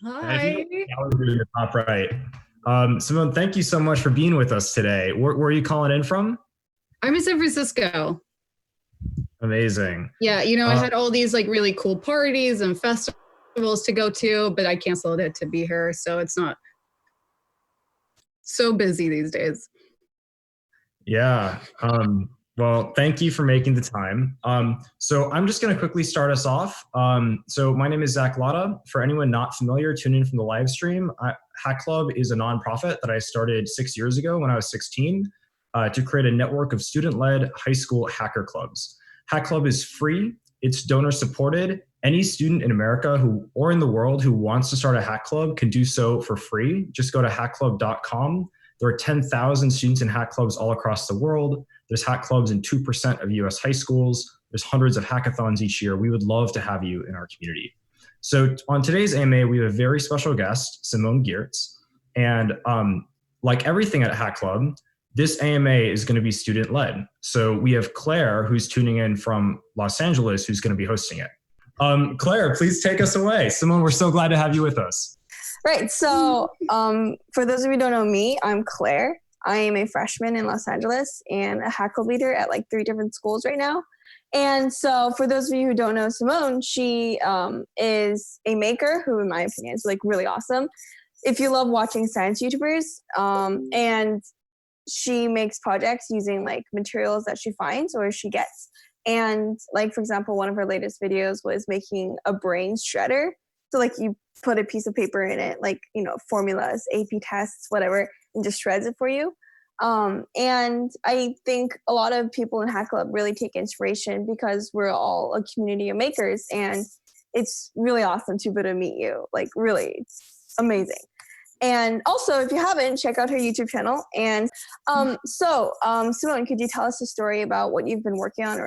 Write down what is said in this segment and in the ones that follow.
And if you Hi. look at the gallery in the top right, Simone, thank you so much for being with us today. Where are you calling in from? I'm in San Francisco. Amazing. Yeah, I had all these like really cool parties and festivals to go to, but I canceled it to be here. So it's not so busy these days. Yeah. Well, thank you for making the time. So I'm just going to quickly start us off. So my name is Zach Latta. For anyone not familiar, tune in from the live stream. Hack Club is a nonprofit that I started 6 years ago when I was 16 to create a network of student-led high school hacker clubs. Hack Club is free. It's donor supported. Any student in America or in the world who wants to start a hack club can do so for free. Just go to hackclub.com. There are 10,000 students in hack clubs all across the world. There's hack clubs in 2% of US high schools. There's hundreds of hackathons each year. We would love to have you in our community. So on today's AMA, we have a very special guest, Simone Giertz. And like everything at Hack Club, this AMA is going to be student-led. So we have Claire, who's tuning in from Los Angeles, who's going to be hosting it. Claire, please take us away. Simone, we're so glad to have you with us. Right. So for those of you who don't know me, I'm Claire. I am a freshman in Los Angeles and a hack club leader at like 3 different schools right now. And so for those of you who don't know Simone, she is a maker who, in my opinion, is like really awesome. If you love watching science YouTubers, and she makes projects using like materials that she finds or she gets. And like, for example, one of her latest videos was making a brain shredder. So like you put a piece of paper in it, like, formulas, AP tests, whatever, and just shreds it for you. And I think a lot of people in Hack Club really take inspiration because we're all a community of makers, and it's really awesome to be able to meet you. Like, really, it's amazing. And also, if you haven't, check out her YouTube channel. And Simone, could you tell us a story about what you've been working on?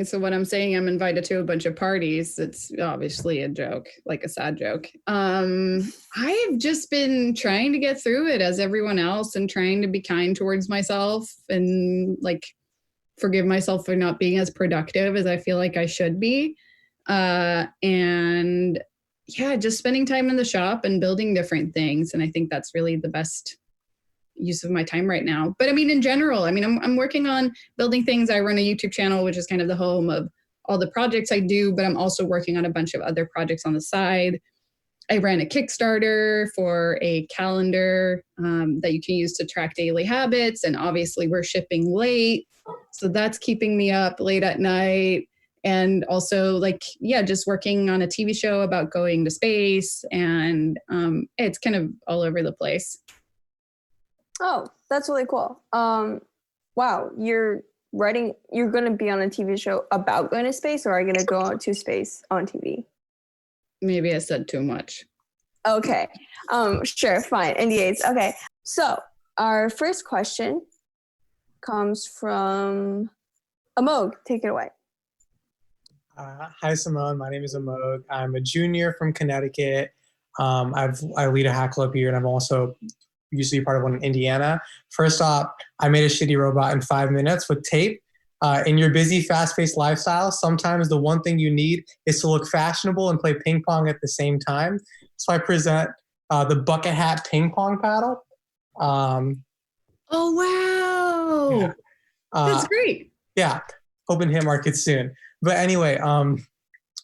So when I'm saying I'm invited to a bunch of parties, it's obviously a joke, like a sad joke. I've just been trying to get through it as everyone else and trying to be kind towards myself and like forgive myself for not being as productive as I feel like I should be. And yeah, just spending time in the shop and building different things. And I think that's really the best use of my time right now. But I mean, in general, I'm working on building things. I run a YouTube channel, which is kind of the home of all the projects I do, but I'm also working on a bunch of other projects on the side. I ran a Kickstarter for a calendar that you can use to track daily habits. And obviously we're shipping late. So that's keeping me up late at night. And also just working on a TV show about going to space. And it's kind of all over the place. Oh, that's really cool. Wow, you're going to be on a TV show about going to space, or are you going to go out to space on TV? Maybe I said too much. Okay. Sure, fine. NDAs. Okay. So our first question comes from Amog. Take it away. Hi, Simone. My name is Amog. I'm a junior from Connecticut. I lead a hack club here, and I'm also used to be part of one in Indiana. First off, I made a shitty robot in 5 minutes with tape. In your busy, fast-paced lifestyle, sometimes the one thing you need is to look fashionable and play ping pong at the same time. So I present the bucket hat ping pong paddle. Oh, wow. Yeah. That's great. Yeah. Hoping to hit market soon. But anyway,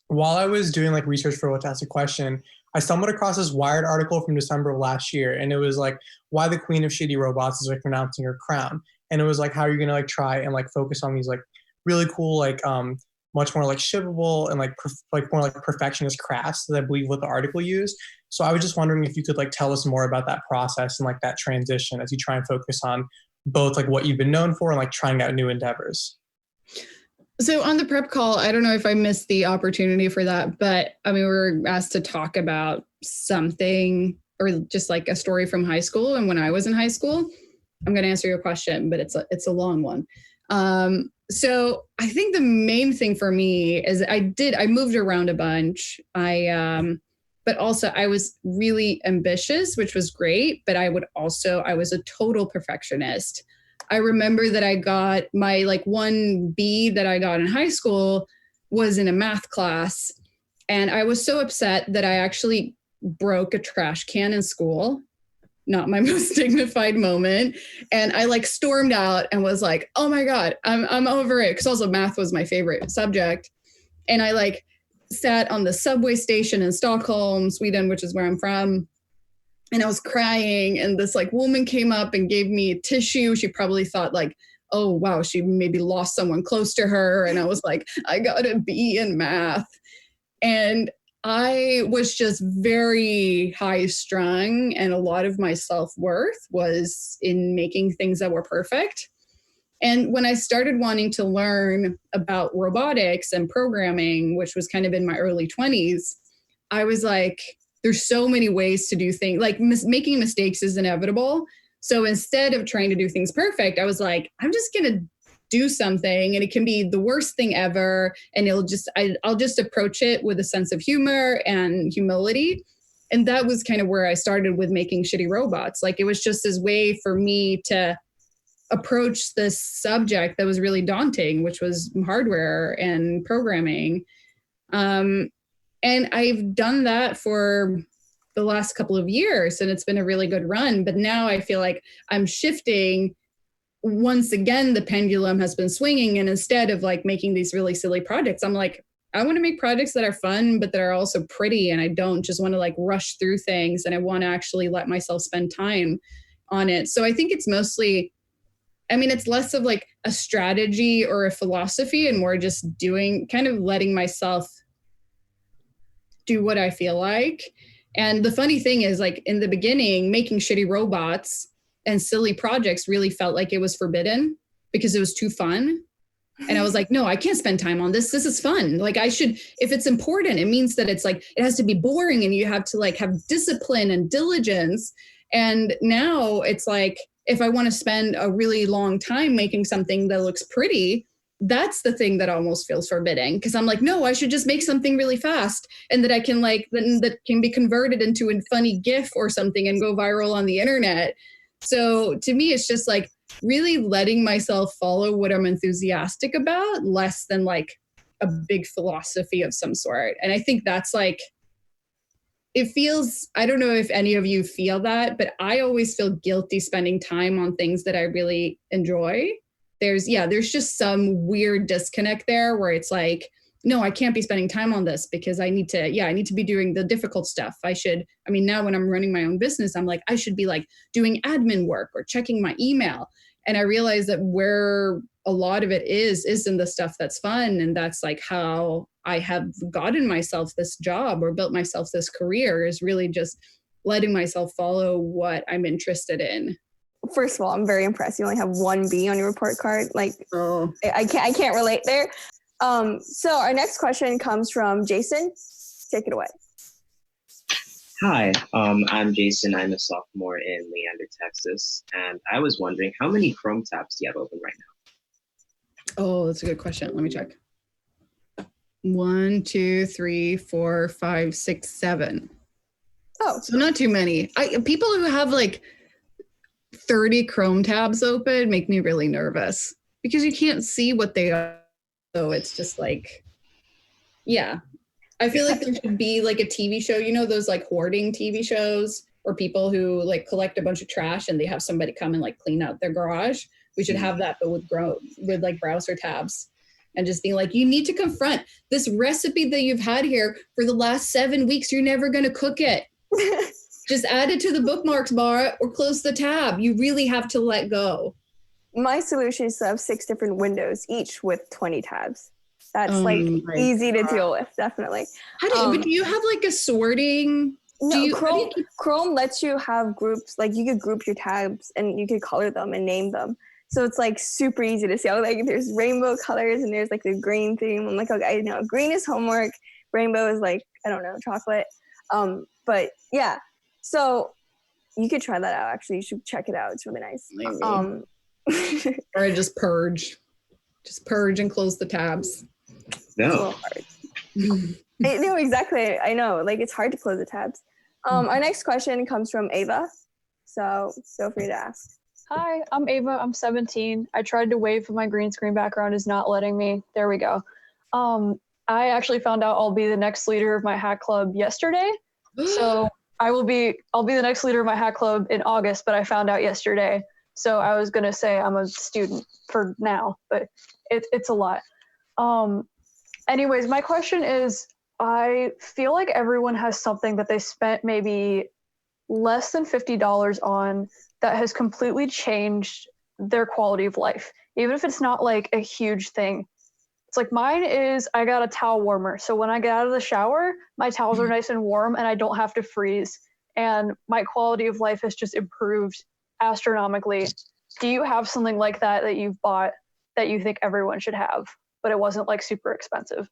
while I was doing like research for what to ask a question, I stumbled across this Wired article from December of last year, and it was like why the queen of shitty robots is like renouncing her crown. And it was like, how are you gonna like try and like focus on these like really cool, like much more like shippable and like more like perfectionist crafts that I believe what the article used. So I was just wondering if you could like tell us more about that process and like that transition as you try and focus on both like what you've been known for and like trying out new endeavors. So on the prep call, I don't know if I missed the opportunity for that, but we were asked to talk about something or just like a story from high school. And when I was in high school, I'm going to answer your question, but it's a long one. So I think the main thing for me is I moved around a bunch. But also I was really ambitious, which was great. But I was a total perfectionist. I remember that I got my like 1B that I got in high school was in a math class. And I was so upset that I actually broke a trash can in school. Not my most dignified moment. And I like stormed out and was like, oh my God, I'm over it. Cause also math was my favorite subject. And I like sat on the subway station in Stockholm, Sweden, which is where I'm from. And I was crying. And this like woman came up and gave me a tissue. She probably thought like, oh wow, she maybe lost someone close to her. And I was like, I got a B in math. And I was just very high strung, and a lot of my self-worth was in making things that were perfect. And when I started wanting to learn about robotics and programming, which was kind of in my early 20s, I was like, there's so many ways to do things. Like making mistakes is inevitable. So instead of trying to do things perfect, I was like, I'm just going to do something, and it can be the worst thing ever, and I'll just approach it with a sense of humor and humility. And that was kind of where I started with making shitty robots. Like it was just this way for me to approach this subject that was really daunting, which was hardware and programming. And I've done that for the last couple of years, and it's been a really good run. But now I feel like I'm shifting. Once again, the pendulum has been swinging, and instead of like making these really silly projects, I'm like, I want to make projects that are fun, but that are also pretty. And I don't just want to like rush through things, and I want to actually let myself spend time on it. So I think it's mostly, I mean, it's less of like a strategy or a philosophy and more just doing, kind of letting myself do what I feel like. And the funny thing is, like in the beginning, making shitty robots and silly projects really felt like it was forbidden because it was too fun. And I was like, no, I can't spend time on this. This is fun. Like I should, if it's important, it means that it's like, it has to be boring and you have to like have discipline and diligence. And now it's like, if I want to spend a really long time making something that looks pretty, that's the thing that almost feels forbidding. Cause I'm like, no, I should just make something really fast and that I can like, that can be converted into a funny GIF or something and go viral on the internet. So to me, it's just like really letting myself follow what I'm enthusiastic about, less than like a big philosophy of some sort. And I think that's like, it feels, I don't know if any of you feel that, but I always feel guilty spending time on things that I really enjoy. There's just some weird disconnect there where it's like, no, I can't be spending time on this because I need to be doing the difficult stuff. Now when I'm running my own business, I'm like, I should be like doing admin work or checking my email. And I realize that where a lot of it is in the stuff that's fun. And that's like how I have gotten myself this job or built myself this career, is really just letting myself follow what I'm interested in. First of all, I'm very impressed. You only have one B on your report card. Like, Oh. I can't relate there. So our next question comes from Jason. Take it away. Hi, I'm Jason. I'm a sophomore in Leander, Texas. And I was wondering, how many Chrome tabs do you have open right now? Oh, that's a good question. Let me check. 1, 2, 3, 4, 5, 6, 7. Oh, so not too many. People who have like 30 Chrome tabs open make me really nervous because you can't see what they are. So it's just like, yeah. I feel like there should be like a TV show, you know, those like hoarding TV shows or people who like collect a bunch of trash and they have somebody come and like clean out their garage. We should have that, but with like browser tabs, and just being like, you need to confront this recipe that you've had here for the last 7 weeks. You're never going to cook it. Just add it to the bookmarks bar or close the tab. You really have to let go. My solution is to have 6 different windows, each with 20 tabs. That's easy to deal with, definitely. But do you have like a sorting? No, Chrome lets you have groups. Like you could group your tabs and you could color them and name them. So it's like super easy to see. Like there's rainbow colors and there's like the green theme. I'm like, okay, I know green is homework. Rainbow is like, I don't know, chocolate. But yeah, so you could try that out. Actually, you should check it out. It's really nice. Or just purge and close the tabs. No. I know, exactly. I know. Like it's hard to close the tabs. Our next question comes from Ava. So feel free to ask. Hi, I'm Ava. I'm 17. I tried to wave, but my green screen background is not letting me. There we go. I I actually found out I'll be the next leader of my hack club yesterday. So I'll be the next leader of my hack club in August, but I found out yesterday. So I was gonna say I'm a student for now, but it's a lot. Anyways, my question is, I feel like everyone has something that they spent maybe less than $50 on that has completely changed their quality of life, even if it's not like a huge thing. It's like mine is I got a towel warmer. So when I get out of the shower, my towels are nice and warm and I don't have to freeze. And my quality of life has just improved astronomically. Do you have something like that that you've bought that you think everyone should have, but it wasn't like super expensive?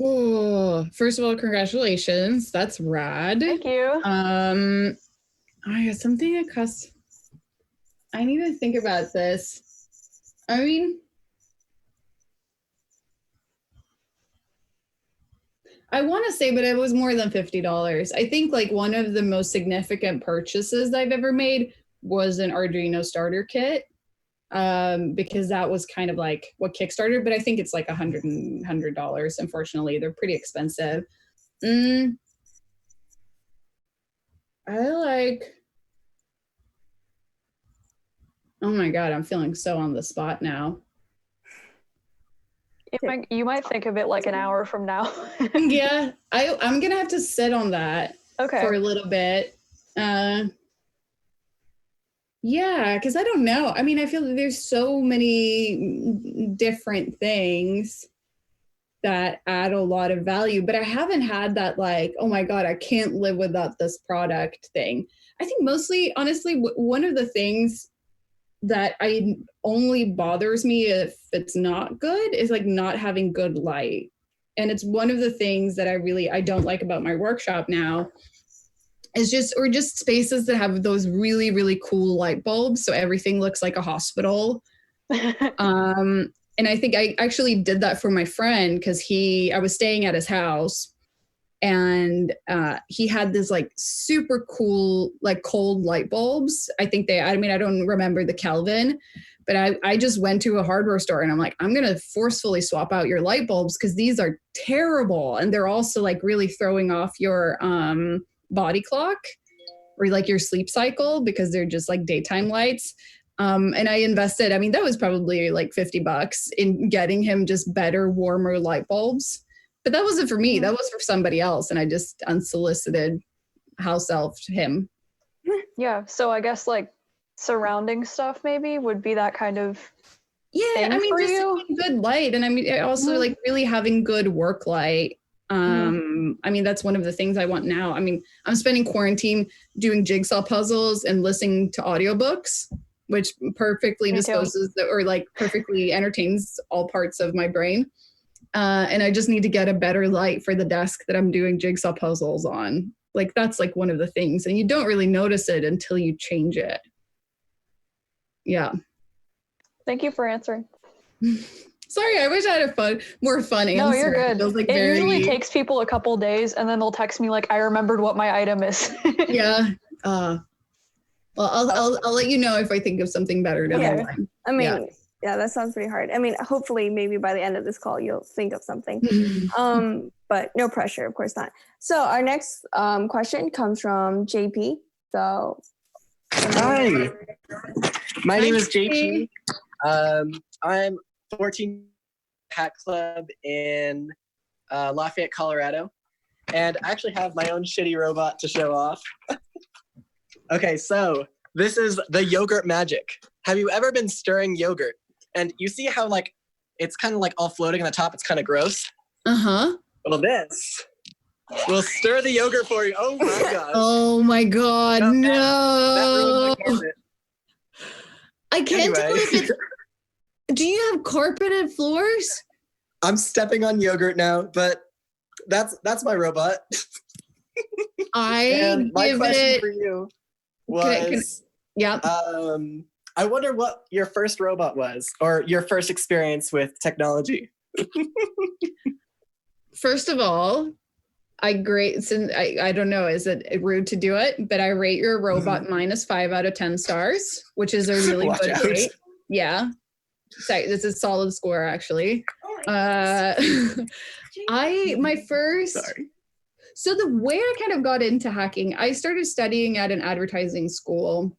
Oh, first of all, congratulations. That's rad. Thank you. I got something that costs. I need to think about this. I mean, I want to say, but it was more than $50. I think like one of the most significant purchases I've ever made was an Arduino starter kit. Because that was kind of like what Kickstarted, but I think it's like $100. Unfortunately, they're pretty expensive. I like. Oh my God, I'm feeling so on the spot now. You might think of it like an hour from now. Yeah, I'm gonna have to sit on that for a little bit. Yeah, because I don't know. I mean, I feel like there's so many different things that add a lot of value, but I haven't had that like, oh my God, I can't live without this product thing. I think mostly, honestly, one of the things that only bothers me if it's not good is like not having good light. And it's one of the things that I don't like about my workshop now. It's just spaces that have those really, really cool light bulbs. So everything looks like a hospital. And I think I actually did that for my friend because I was staying at his house and he had this like super cool, like cold light bulbs. I don't remember the Kelvin, but I just went to a hardware store and I'm like, I'm going to forcefully swap out your light bulbs because these are terrible. And they're also like really throwing off your body clock or like your sleep cycle because they're just like daytime lights. And I invested, that was probably like $50 in getting him just better, warmer light bulbs. But that wasn't for me. That was for somebody else. And I just unsolicited house elfed him. Yeah. So I guess like surrounding stuff maybe would be that kind of thing for just you? having good light. And also like really having good work light. That's one of the things I want now. I'm spending quarantine doing jigsaw puzzles and listening to audiobooks, which perfectly disposes or like perfectly entertains all parts of my brain. And I just need to get a better light for the desk that I'm doing jigsaw puzzles on. Like that's like one of the things, and you don't really notice it until you change it. Yeah. Thank you for answering. Sorry, I wish I had a more fun answer. No, you're good. Like it usually takes people a couple days, and then they'll text me like, "I remembered what my item is." Yeah. Well, I'll let you know if I think of something better down the line. Yeah, that sounds pretty hard. Hopefully, maybe by the end of this call, you'll think of something. But no pressure, of course not. So our next question comes from JP. So, hi, my name is JP. I'm 14 Hack Club in Lafayette, Colorado, and I actually have my own shitty robot to show off. Okay, so this is the yogurt magic. Have you ever been stirring yogurt? And you see how like it's kind of like all floating on the top. It's kind of gross. Uh-huh. Well, this will stir the yogurt for you. Oh my gosh. Oh my God, no. That ruined my carpet. I can't tell if it's... Do you have carpeted floors? I'm stepping on yogurt now, but that's my robot. And my question for you was, I wonder what your first robot was, or your first experience with technology. First of all, I don't know, is it rude to do it? But I rate your robot -5 out of 10 stars, which is a really good rate. Yeah. So this is a solid score, actually. So the way I kind of got into hacking, I started studying at an advertising school,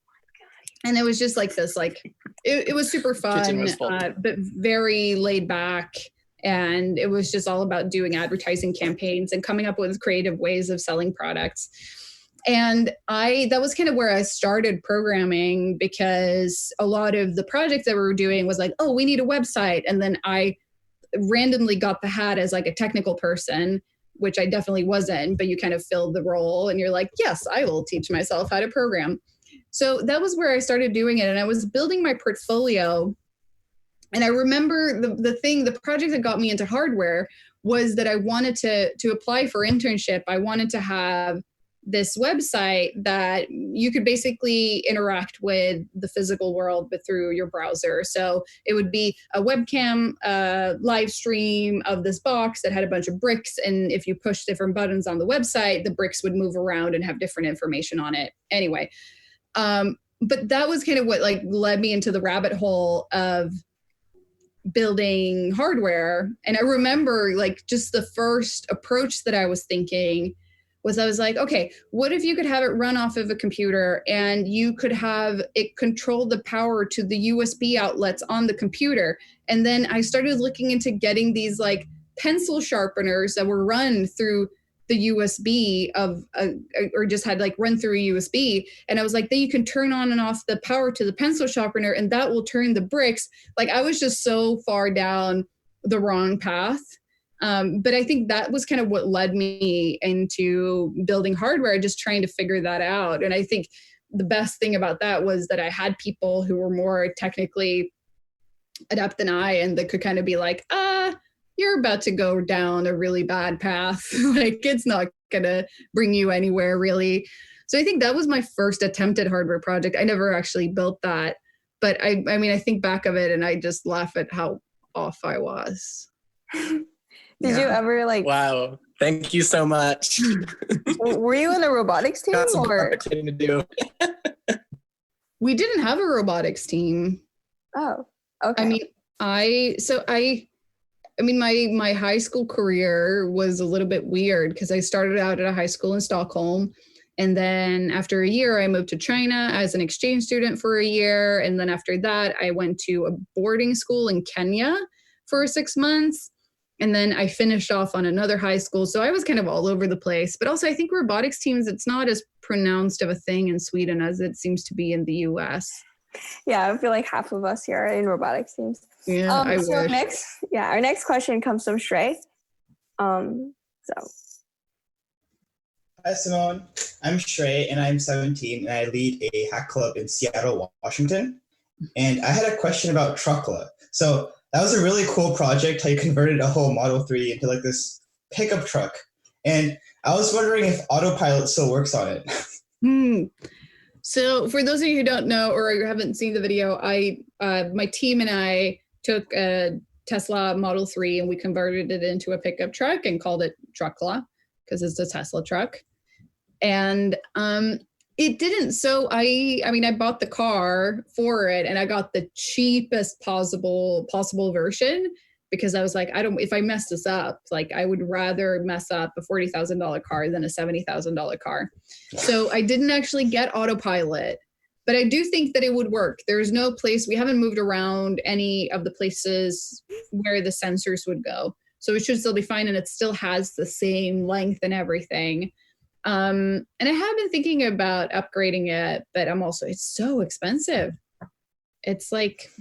and it was just like this, like it was super fun, but very laid back. And it was just all about doing advertising campaigns and coming up with creative ways of selling products. And that was kind of where I started programming, because a lot of the projects that we were doing was like, oh, we need a website. And then I randomly got the hat as like a technical person, which I definitely wasn't, but you kind of filled the role and you're like, yes, I will teach myself how to program. So that was where I started doing it. And I was building my portfolio. And I remember the project that got me into hardware was that I wanted to apply for internship. I wanted to have this website that you could basically interact with the physical world, but through your browser. So it would be a webcam live stream of this box that had a bunch of bricks. And if you push different buttons on the website, the bricks would move around and have different information on it. Anyway, but that was kind of what like led me into the rabbit hole of building hardware. And I remember like just the first approach that I was thinking was I was like, okay, what if you could have it run off of a computer and you could have it control the power to the USB outlets on the computer? And then I started looking into getting these like pencil sharpeners that were run through the USB or just had like run through a USB. And I was like, then you can turn on and off the power to the pencil sharpener and that will turn the bricks. Like I was just so far down the wrong path. But I think that was kind of what led me into building hardware, just trying to figure that out. And I think the best thing about that was that I had people who were more technically adept than I, and that could kind of be like, you're about to go down a really bad path. Like it's not going to bring you anywhere really. So I think that was my first attempt at hardware project. I never actually built that, but I mean, I think back of it and I just laugh at how off I was. Did you ever like? Wow! Thank you so much. Were you in a robotics team or? To do. We didn't have a robotics team. Oh, okay. I mean, my high school career was a little bit weird because I started out at a high school in Stockholm. And then after a year, I moved to China as an exchange student for a year. And then after that, I went to a boarding school in Kenya for 6 months. And then I finished off on another high school. So I was kind of all over the place. But also I think robotics teams, it's not as pronounced of a thing in Sweden as it seems to be in the US. Yeah, I feel like half of us here are in robotics teams. Yeah, I wish. Our next question comes from Shrey. Hi, Simone. I'm Shrey, and I'm 17, and I lead a hack club in Seattle, Washington. And I had a question about Truckla. So that was a really cool project, how you converted a whole Model 3 into like this pickup truck. And I was wondering if autopilot still works on it. So for those of you who don't know or haven't seen the video, my team and I took a Tesla Model 3 and we converted it into a pickup truck and called it Truckla because it's a Tesla truck. And it didn't. So I bought the car for it and I got the cheapest possible version because I was like, if I mess this up, like I would rather mess up a $40,000 car than a $70,000 car. So I didn't actually get autopilot, but I do think that it would work. There's no place, we haven't moved around any of the places where the sensors would go. So it should still be fine. And it still has the same length and everything. And I have been thinking about upgrading it, but it's so expensive. It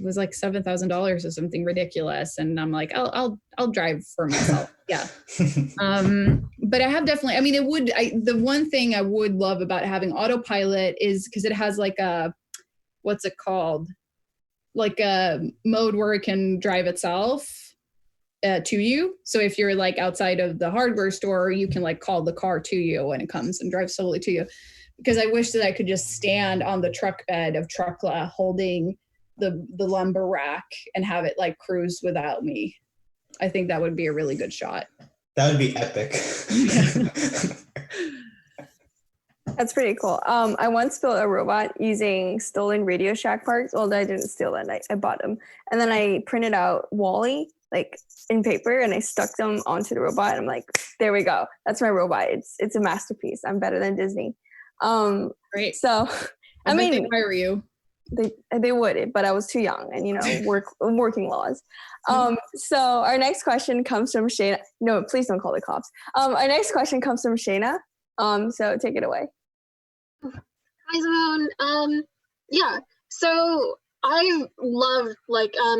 was like $7,000 or something ridiculous. And I'm like, I'll drive for myself. Yeah. But I have definitely, the one thing I would love about having autopilot is because it has like what's it called? Like a mode where it can drive itself. To you. So if you're like outside of the hardware store, you can like call the car to you and it comes and drives slowly to you. Because I wish that I could just stand on the truck bed of Truckla holding the lumber rack and have it like cruise without me. I think that would be a really good shot. That would be epic. That's pretty cool. I once built a robot using stolen Radio Shack parts. Well, I didn't steal them. I bought them. And then I printed out WALL-E, like in paper, and I stuck them onto the robot. And I'm like, there we go. That's my robot. It's a masterpiece. I'm better than Disney. Great. So, I bet mean, they'd hire you. they would, but I was too young, and working laws. So our next question comes from Shayna. No, please don't call the cops. Our next question comes from Shayna. So take it away. Hi, Simone. Yeah. So I love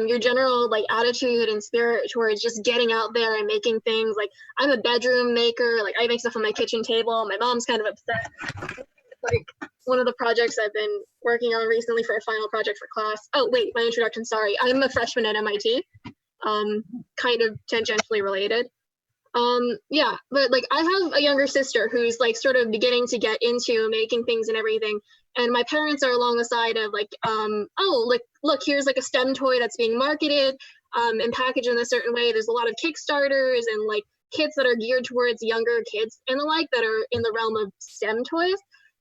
your general attitude and spirit towards just getting out there and making things. Like, I'm a bedroom maker. Like, I make stuff on my kitchen table. My mom's kind of upset. Like, one of the projects I've been working on recently for a final project for class. Oh wait, my introduction. Sorry, I'm a freshman at MIT. Kind of tangentially related. Yeah, but I have a younger sister who's sort of beginning to get into making things and everything. And my parents are along the side of look, here's a STEM toy that's being marketed and packaged in a certain way. There's a lot of Kickstarters and kits that are geared towards younger kids and the that are in the realm of STEM toys.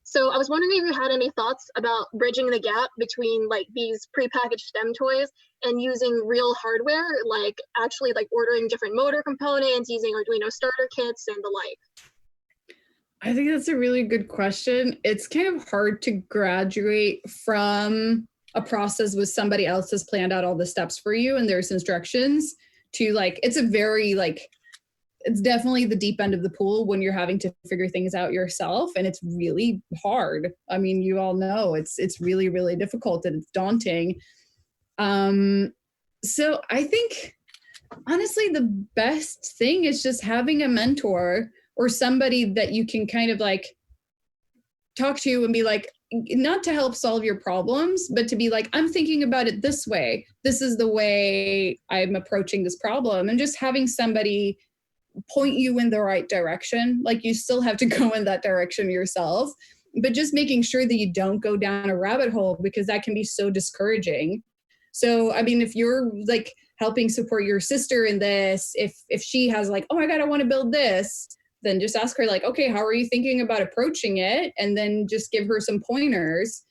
So I was wondering if you had any thoughts about bridging the gap between these prepackaged STEM toys and using real hardware, actually ordering different motor components, using Arduino starter kits and the like. I think that's a really good question. It's kind of hard to graduate from a process with somebody else has planned out all the steps for you and there's instructions to it's a very it's definitely the deep end of the pool when you're having to figure things out yourself, and it's really hard. I mean, you all know it's really, really difficult and it's daunting. So I think honestly the best thing is just having a mentor or somebody that you can kind of talk to and be not to help solve your problems, but to be I'm thinking about it this way. This is the way I'm approaching this problem, and just having somebody point you in the right direction. You still have to go in that direction yourself, but just making sure that you don't go down a rabbit hole, because that can be so discouraging. So, I mean, if you're helping support your sister in this, if she has oh my God, I want to build this, then just ask her okay, how are you thinking about approaching it? And then just give her some pointers.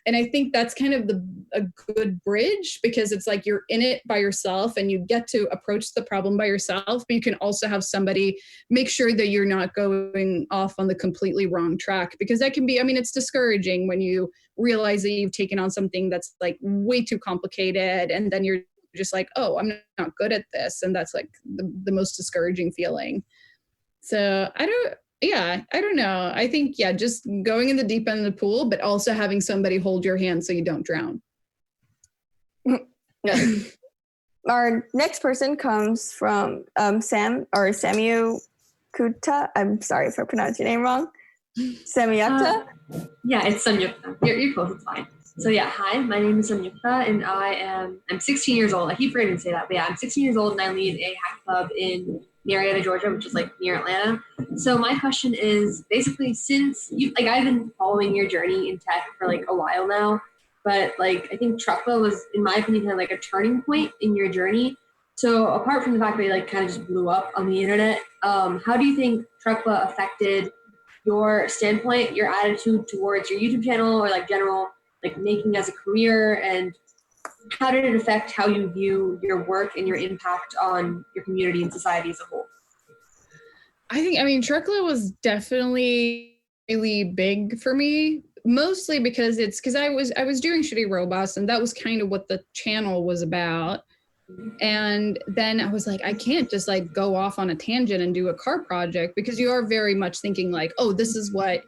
And I think that's kind of a good bridge, because it's you're in it by yourself and you get to approach the problem by yourself, but you can also have somebody make sure that you're not going off on the completely wrong track, because that can be, I mean, it's discouraging when you realize that you've taken on something that's way too complicated, and then you're just oh, I'm not good at this. And that's the most discouraging feeling. So I don't know. I think, just going in the deep end of the pool, but also having somebody hold your hand so you don't drown. Our next person comes from Samu Kuta. I'm sorry if I pronounced your name wrong. Samyukta? Yeah, it's Samyukta. You're close, it's fine. So hi, my name is Samyukta, and I'm 16 years old. I keep forgetting to say that, but I'm 16 years old and I lead a hack club in Marietta, Georgia, which is near Atlanta. So my question is basically, since I've been following your journey in tech for a while now, but I think Truckla was, in my opinion, kind of a turning point in your journey. So apart from the fact that you kind of just blew up on the internet, how do you think Truckla affected your standpoint, your attitude towards your YouTube channel, or general making as a career, and how did it affect how you view your work and your impact on your community and society as a whole? I mean, Truckla was definitely really big for me, mostly because I was doing shitty robots, and that was kind of what the channel was about. And then I was I can't just go off on a tangent and do a car project, because you are very much thinking oh, this is what,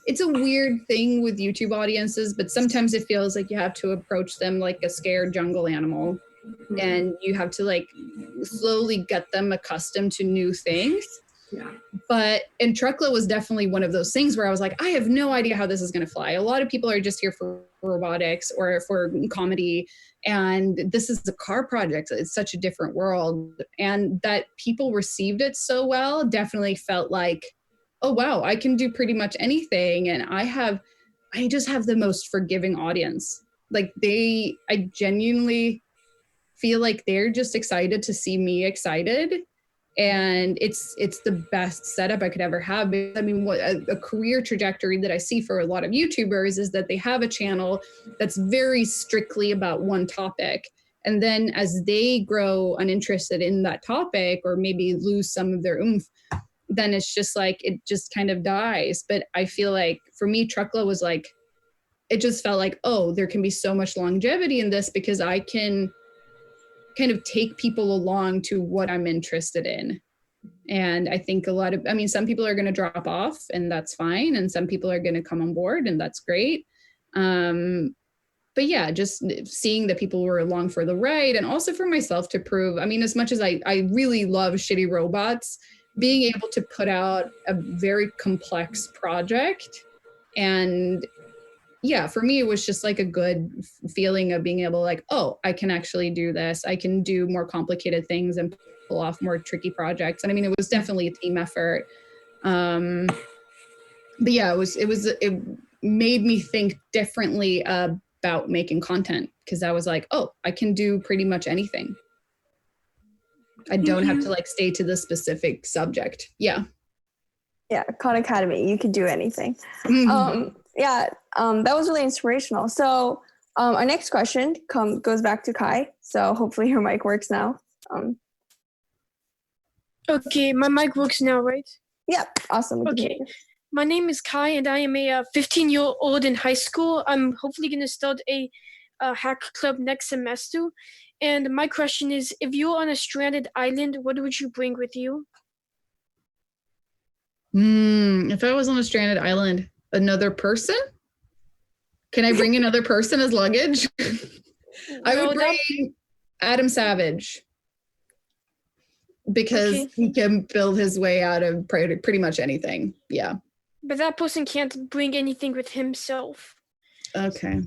it's a weird thing with YouTube audiences, but sometimes it feels you have to approach them like a scared jungle animal, and you have to slowly get them accustomed to new things. Yeah. But Truckla was definitely one of those things where I was I have no idea how this is going to fly. A lot of people are just here for robotics or for comedy, and this is a car project. It's such a different world, and that people received it so well definitely felt oh wow, I can do pretty much anything. And I just have the most forgiving audience. I genuinely feel they're just excited to see me excited. And it's the best setup I could ever have. I mean, what a career trajectory that I see for a lot of YouTubers is that they have a channel that's very strictly about one topic. And then as they grow uninterested in that topic or maybe lose some of their oomph, then it's just like, it just kind of dies. But I feel like for me, Truckla was like, it just felt like, oh, there can be so much longevity in this because I can kind of take people along to what I'm interested in. And I think some people are going to drop off and that's fine. And some people are going to come on board and that's great. But yeah, just seeing that people were along for the ride and also for myself to prove, I mean, as much as I really love Shitty Robots, being able to put out a very complex project. And yeah, for me, it was just like a good feeling of being able like, oh, I can actually do this. I can do more complicated things and pull off more tricky projects. And I mean, it was definitely a team effort. But yeah, it made me think differently about making content because I was like, oh, I can do pretty much anything. I don't have to like stay to the specific subject. Yeah. Yeah, Khan Academy, you can do anything. That was really inspirational. So our next question goes back to Kai. So hopefully your mic works now. Okay, my mic works now, right? Yeah, awesome. Okay. My name is Kai, and I am a 15-year-old in high school. I'm hopefully going to start a hack club next semester. And my question is, if you're on a stranded island, what would you bring with you? If I was on a stranded island, another person? Can I bring another person as luggage? I would bring Adam Savage because he can build his way out of pretty much anything. Yeah. But that person can't bring anything with himself. Okay.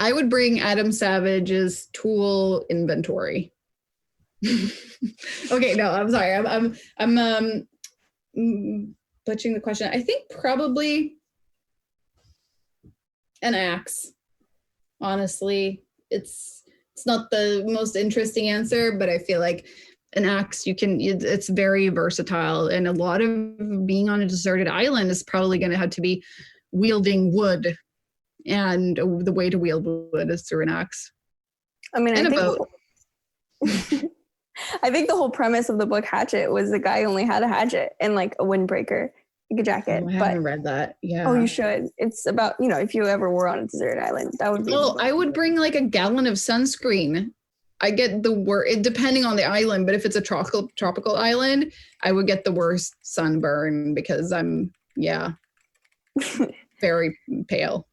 I would bring Adam Savage's tool inventory. Okay, no, I'm sorry. I'm butchering the question. I think probably an axe. Honestly, it's not the most interesting answer, but I feel like an axe, it's very versatile, and a lot of being on a deserted island is probably going to have to be wielding wood, and the way to wield wood is through an axe. I mean, I think the whole premise of the book Hatchet was the guy only had a hatchet and like a windbreaker, like a jacket. I haven't read that. Yeah. Oh, you should. It's about, if you ever were on a deserted island, that would be. Oh, I would bring like a gallon of sunscreen. I get the worst, depending on the island, but if it's a tropical island, I would get the worst sunburn because I'm, very pale.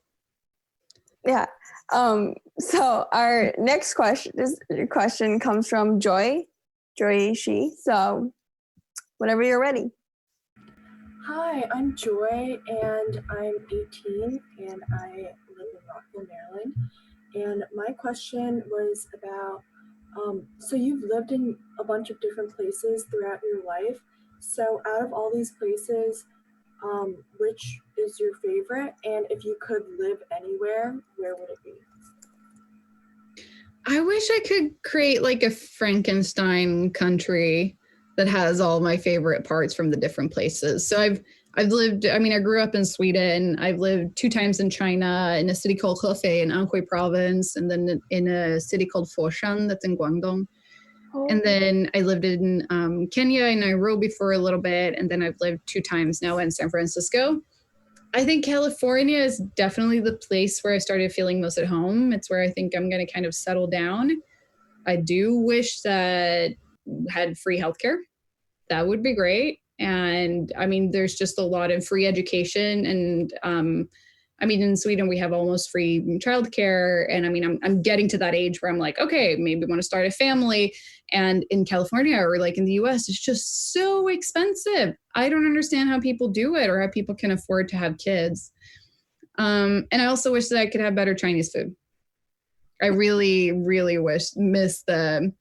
Yeah. So our next question comes from Joy Shi. So whenever you're ready. Hi, I'm Joy, and I'm 18, and I live in Rockville, Maryland. And my question was about, so you've lived in a bunch of different places throughout your life. So out of all these places, which is your favorite? And if you could live anywhere, where would it be? I wish I could create like a Frankenstein country that has all my favorite parts from the different places. So I've lived, I grew up in Sweden. I've lived 2 times in China, in a city called Hefei in Anhui province, and then in a city called Foshan that's in Guangdong. Oh. And then I lived in Kenya and Nairobi for a little bit, and then I've lived 2 times now in San Francisco. I think California is definitely the place where I started feeling most at home. It's where I think I'm going to kind of settle down. I do wish that had free healthcare. That would be great. And there's just a lot of free education. And in Sweden, we have almost free childcare. And I'm getting to that age where I'm like, okay, maybe I want to start a family. And in California or like in the US, it's just so expensive. I don't understand how people do it or how people can afford to have kids. And I also wish that I could have better Chinese food. I really, really miss the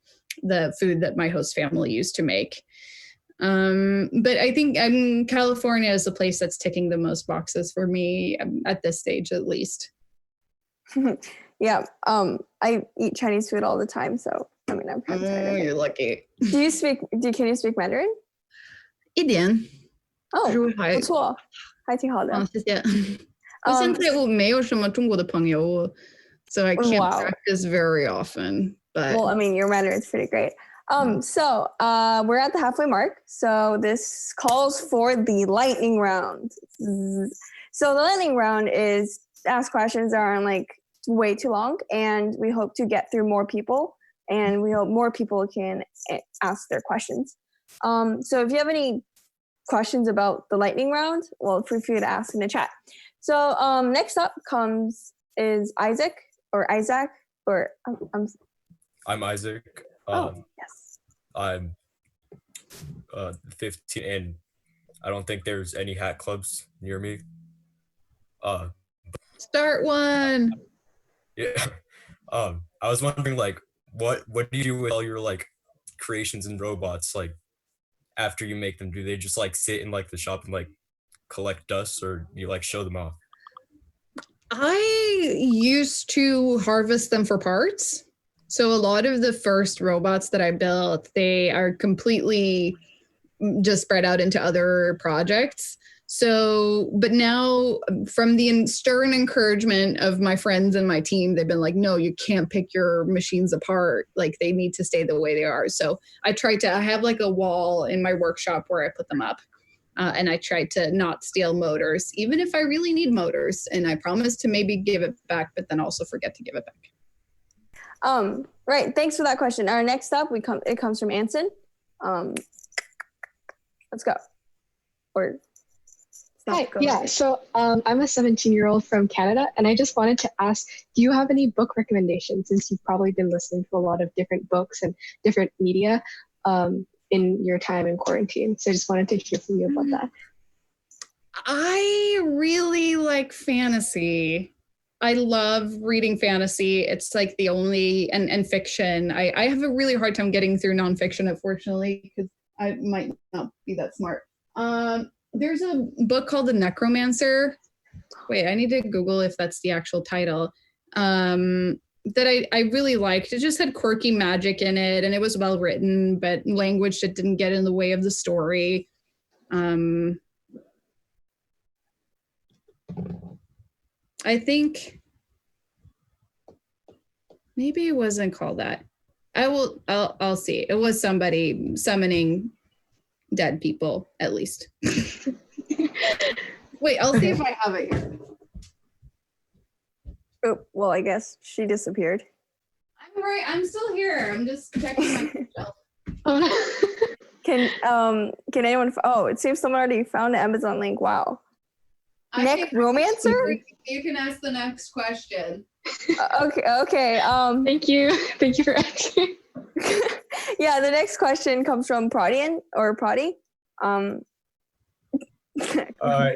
food that my host family used to make. But I think California is the place that's ticking the most boxes for me at this stage, at least. Yeah. I eat Chinese food all the time. So, I'm kind of you're lucky. Can you speak Mandarin? 一点。哦，不错，还挺好的。谢谢。我现在我没有什么中国的朋友， So I can't Wow. practice very often. But Well, I mean, your Mandarin's pretty great. So we're at the halfway mark. So this calls for the lightning round. So the lightning round is ask questions that aren't like way too long, and we hope to get through more people, and we hope more people can ask their questions. So if you have any questions about the lightning round, well, feel free to ask in the chat. So next up is Isaac, or I'm Isaac. Yes. I'm 15, and I don't think there's any hat clubs near me. Start one. Yeah. I was wondering, like, what do you do with all your like creations and robots? Like, after you make them, do they just like sit in like the shop and like collect dust, or you like show them off? I used to harvest them for parts. So a lot of the first robots that I built, they are completely just spread out into other projects. So, but now from the stern encouragement of my friends and my team, they've been like, no, you can't pick your machines apart. Like they need to stay the way they are. So I have like a wall in my workshop where I put them up. And I tried to not steal motors, even if I really need motors. And I promise to maybe give it back, but then also forget to give it back. Right. Thanks for that question. Our next up, it comes from Anson. Let's go. Hi. Yeah. So I'm a 17-year-old from Canada, and I just wanted to ask, do you have any book recommendations, since you've probably been listening to a lot of different books and different media in your time in quarantine? So I just wanted to hear from you about that. I really like fantasy. I love reading fantasy. It's like the only, and fiction. I have a really hard time getting through nonfiction, unfortunately, because I might not be that smart. There's a book called The Necromancer. Wait, I need to Google if that's the actual title. That I really liked. It just had quirky magic in it, and it was well written, but language that didn't get in the way of the story. I think maybe it wasn't called that. I'll see. It was somebody summoning dead people, at least. Wait, I'll see if I have it here. Oh, well, I guess she disappeared. I'm still here. I'm just checking my shelf. Can anyone? It seems someone already found the Amazon link. Wow. Necromancer? You can ask the next question. Okay. Thank you for asking. Yeah, the next question comes from Prodian or Prodi.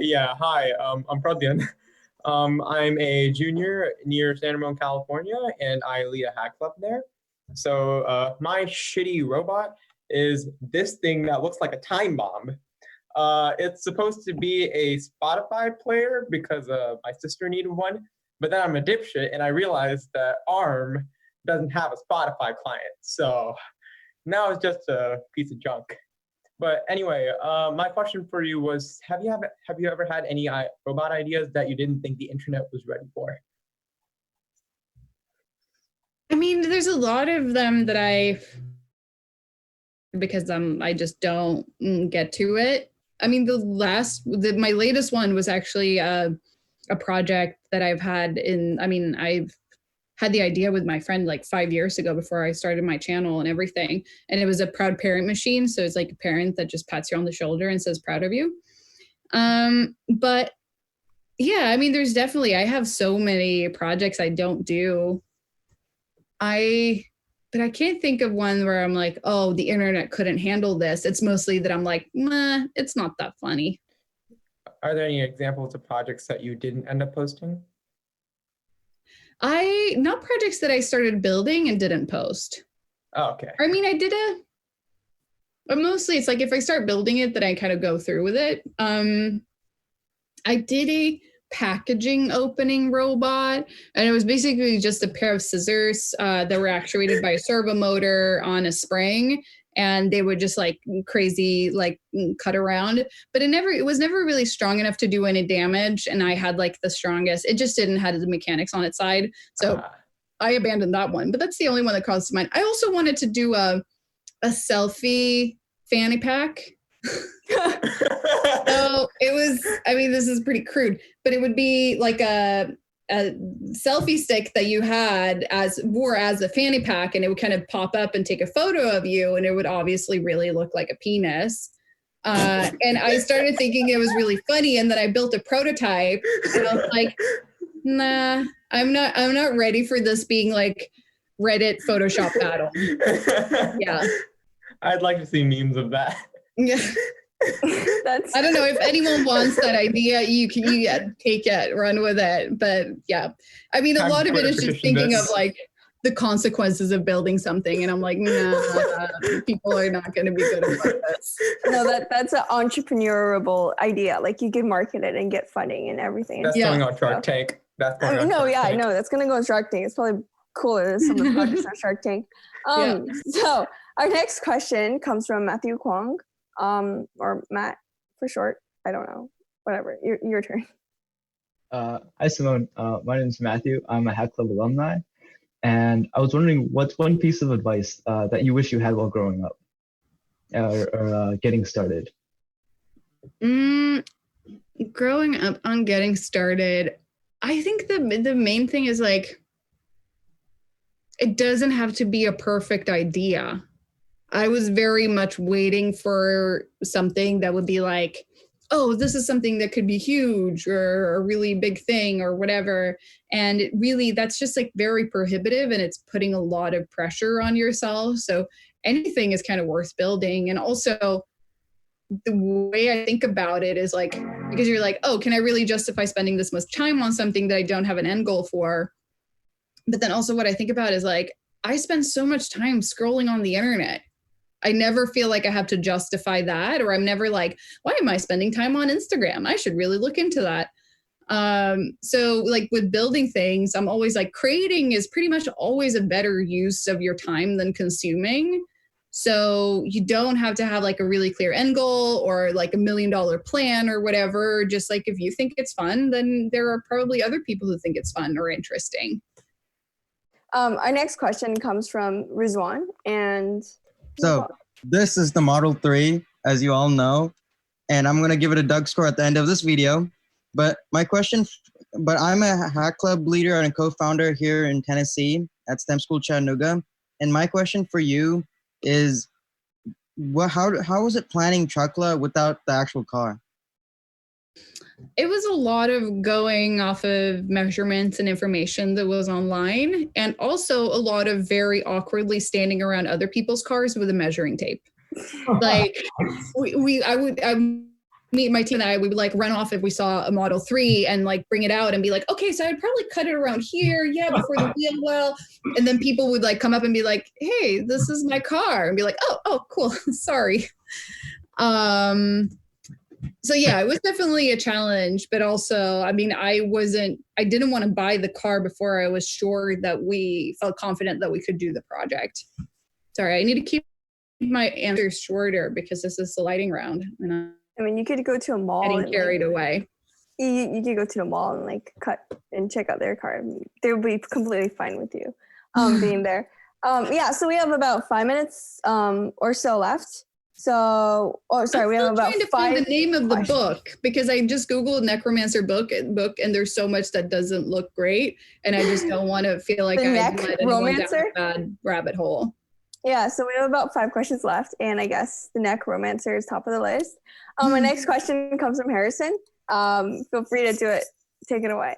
Yeah, hi. I'm Prodian. I'm a junior near San Ramon, California, and I lead a hack club there. So my shitty robot is this thing that looks like a time bomb. It's supposed to be a Spotify player because my sister needed one, but then I'm a dipshit and I realized that ARM doesn't have a Spotify client. So now it's just a piece of junk. But anyway, my question for you was, have you ever had any robot ideas that you didn't think the internet was ready for? I mean, there's a lot of them that because I just don't get to it. I mean, my latest one was actually a project that I've had I've had the idea with my friend like 5 years ago before I started my channel and everything. And it was a proud parent machine. So it's like a parent that just pats you on the shoulder and says, proud of you. But yeah, I mean, there's definitely, I have so many projects I don't do. But I can't think of one where I'm like, oh, the internet couldn't handle this. It's mostly that I'm like, meh, it's not that funny. Are there any examples of projects that you didn't end up posting? Not projects that I started building and didn't post. Oh, okay. I mean, but mostly it's like if I start building it, then I kind of go through with it. I did a packaging opening robot, and it was basically just a pair of scissors that were actuated by a servo motor on a spring, and they would just like crazy like cut around, but it was never really strong enough to do any damage. And I had like the strongest, it just didn't have the mechanics on its side. So I abandoned that one, but that's the only one that comes to mind. I also wanted to do a selfie fanny pack. So it was, I mean, this is pretty crude, but it would be like a selfie stick that you had wore as a fanny pack, and it would kind of pop up and take a photo of you, and it would obviously really look like a penis. And I started thinking it was really funny, and then I built a prototype, and I was like, nah, I'm not ready for this being like Reddit Photoshop battle. Yeah. I'd like to see memes of that. Yeah. I don't know if anyone wants that idea. You take it, run with it. But yeah, I mean, a lot of it is just thinking of like the consequences of building something, and I'm like, nah, people are not going to be good about this. No, that's an entrepreneurable idea. Like you could market it and get funding and everything. That's going on Shark Tank. That's going on Shark Tank. No, that's going to go on Shark Tank. It's probably cooler than some of the projects on Shark Tank. So our next question comes from Matthew Kwong. Or Matt for short. I don't know. Whatever. Your turn. Hi, Simone. My name is Matthew. I'm a Hack Club alumni. And I was wondering, what's one piece of advice that you wish you had while growing up or getting started? Growing up on getting started, I think the main thing is like, it doesn't have to be a perfect idea. I was very much waiting for something that would be like, oh, this is something that could be huge or a really big thing or whatever. And it really, that's just like very prohibitive, and it's putting a lot of pressure on yourself. So anything is kind of worth building. And also the way I think about it is like, because you're like, oh, can I really justify spending this much time on something that I don't have an end goal for? But then also what I think about is like, I spend so much time scrolling on the internet. I never feel like I have to justify that, or I'm never like, why am I spending time on Instagram? I should really look into that. So like with building things, I'm always like, creating is pretty much always a better use of your time than consuming. So you don't have to have like a really clear end goal or like $1 million plan or whatever. Just like if you think it's fun, then there are probably other people who think it's fun or interesting. Our next question comes from Rizwan, and so this is the Model 3, as you all know, and I'm going to give it a Doug score at the end of this video. But I'm a Hack Club leader and a co-founder here in Tennessee at STEM School Chattanooga. And my question for you is, how was it planning Truckla without the actual car? It was a lot of going off of measurements and information that was online, and also a lot of very awkwardly standing around other people's cars with a measuring tape. Like I me, my team and I, we would like run off if we saw a Model 3 and like bring it out and be like, okay, so I'd probably cut it around here. Yeah, before the wheel well. And then people would like come up and be like, hey, this is my car. And be like, oh, cool. Sorry. So yeah, it was definitely a challenge, but also, I mean, I didn't want to buy the car before I was sure that we felt confident that we could do the project. Sorry, I need to keep my answers shorter because this is the lighting round. And I mean, you could go to a mall. Getting carried away. You could go to the mall and like cut and check out their car. They would be completely fine with you being there. So we have about 5 minutes or so left. So, we have about trying to find the name of the book because I just Googled necromancer book, and there's so much that doesn't look great, and I just don't want to feel like I let anyone down a bad rabbit hole. Yeah, so we have about 5 questions left, and I guess the necromancer is top of the list. My next question comes from Harrison. Feel free to do it. Take it away.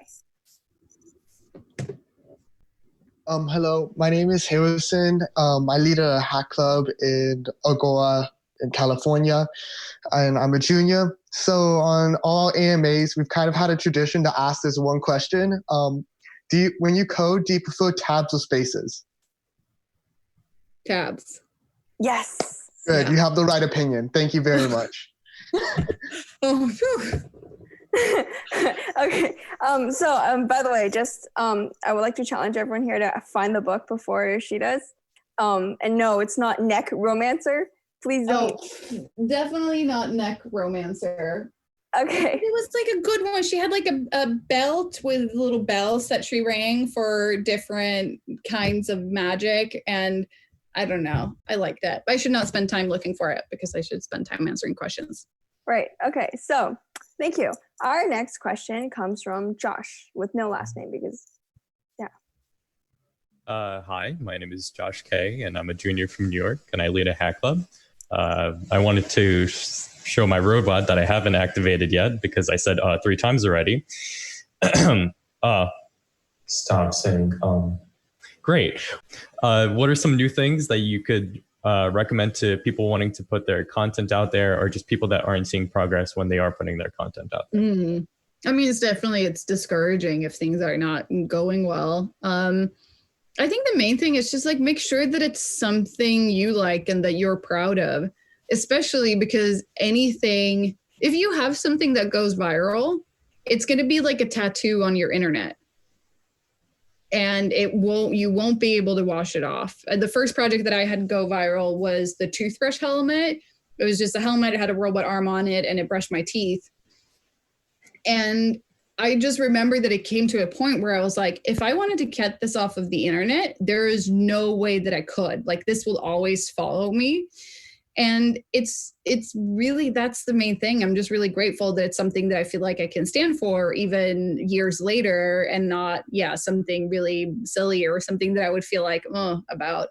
Hello, my name is Harrison. I lead a hack club in Agora in California, and I'm a junior. So on all AMAs, we've kind of had a tradition to ask this one question. When you code, do you prefer tabs or spaces? Tabs. Yes. Good, you have the right opinion. Thank you very much. Oh, okay. By the way, just I would like to challenge everyone here to find the book before she does. And no, it's not Necromancer. Please don't. Oh, definitely not Necromancer. Okay. It was like a good one. She had like a belt with little bells that she rang for different kinds of magic. And I don't know. I like that. I should not spend time looking for it because I should spend time answering questions. Right. Okay. So thank you. Our next question comes from Josh with no last name because, yeah. Hi, my name is Josh Kay, and I'm a junior from New York, and I lead a hack club. I wanted to show my robot that I haven't activated yet because I said 3 times already. Stop saying Great. What are some new things that you could recommend to people wanting to put their content out there, or just people that aren't seeing progress when they are putting their content out there? I mean, it's discouraging if things are not going well. I think the main thing is just like make sure that it's something you like and that you're proud of, especially because if you have something that goes viral, it's going to be like a tattoo on your internet. And you won't be able to wash it off. The first project that I had go viral was the toothbrush helmet. It was just a helmet, it had a robot arm on it, and it brushed my teeth. And I just remember that it came to a point where I was like, if I wanted to get this off of the internet, there is no way that I could. Like, this will always follow me. And it's really, that's the main thing. I'm just really grateful that it's something that I feel like I can stand for even years later, and not, something really silly or something that I would feel like, about.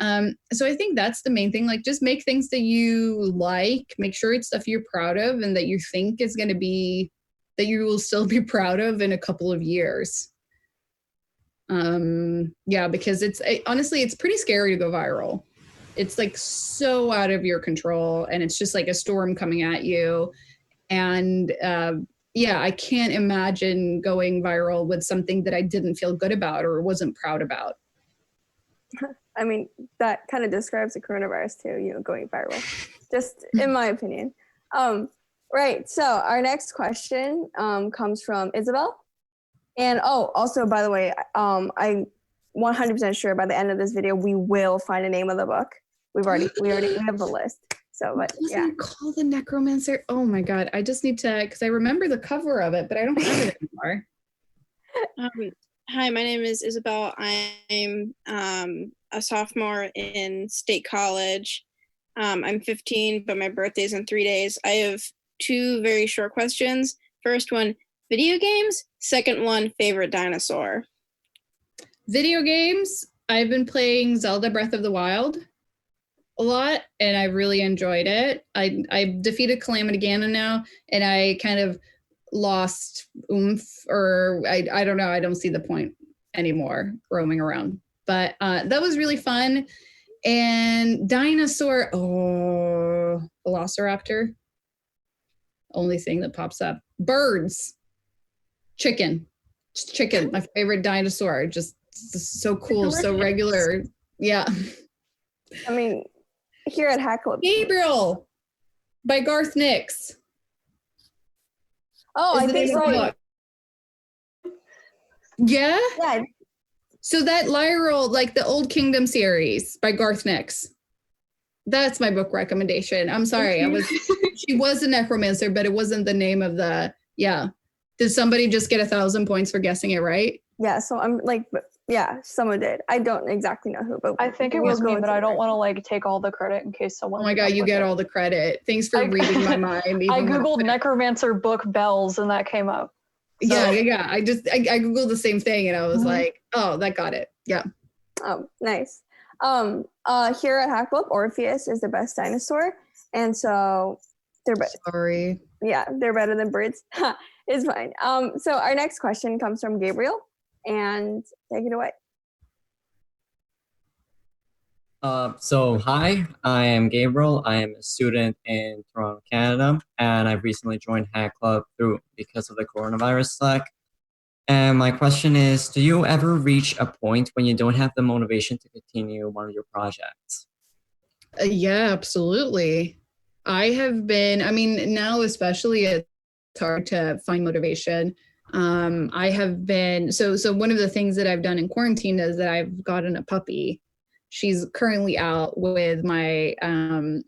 So I think that's the main thing. Like, just make things that you like, make sure it's stuff you're proud of and that you think is going to be, that you will still be proud of in a couple of years. Because honestly, it's pretty scary to go viral. It's like so out of your control, and it's just like a storm coming at you. And I can't imagine going viral with something that I didn't feel good about or wasn't proud about. I mean, that kind of describes the coronavirus too, going viral, just in my opinion. Right. So our next question comes from Isabel. And also, by the way, I'm 100% sure by the end of this video, we will find a name of the book. We have the list. So, but yeah. Call the Necromancer. Oh my God. I just need to, because I remember the cover of it, but I don't have it anymore. Hi, my name is Isabel. I'm a sophomore in State College. I'm 15, but my birthday's in 3 days. I have 2 very short questions. First one, video games. Second one, favorite dinosaur. Video games. I've been playing Zelda Breath of the Wild a lot, and I really enjoyed it. I defeated Calamity Ganon now, and I kind of lost oomph, or I don't know. I don't see the point anymore roaming around. But that was really fun. And dinosaur, Velociraptor. Only thing that pops up. Birds. Chicken. Just chicken. My favorite dinosaur. Just so cool, so regular. Yeah. I mean, here at Hack Club. Gabriel by Garth Nix. Oh, I think so. Yeah? Yeah. So that Lyral, like the Old Kingdom series by Garth Nix. That's my book recommendation. I'm sorry. She was a necromancer, but it wasn't the name of the, Did somebody just get 1,000 points for guessing it right? Yeah, so I'm like, someone did. I don't exactly know who, but I think it was me, but I don't want to like take all the credit in case someone. Oh my God, you get all the credit. Thanks for reading my mind. I googled necromancer book bells and that came up. So. Yeah. I googled the same thing and I was like, oh, that got it. Yeah. Oh, nice. Here at Hack Club, Orpheus is the best dinosaur, and so they're better. Sorry. Yeah, they're better than birds. It's fine. So our next question comes from Gabriel, and take it away. Hi, I am Gabriel. I am a student in Toronto, Canada, and I've recently joined Hack Club because of the coronavirus Slack. And my question is, do you ever reach a point when you don't have the motivation to continue one of your projects? Yeah, absolutely. I have been, now especially it's hard to find motivation. I have been, so one of the things that I've done in quarantine is that I've gotten a puppy. She's currently out with my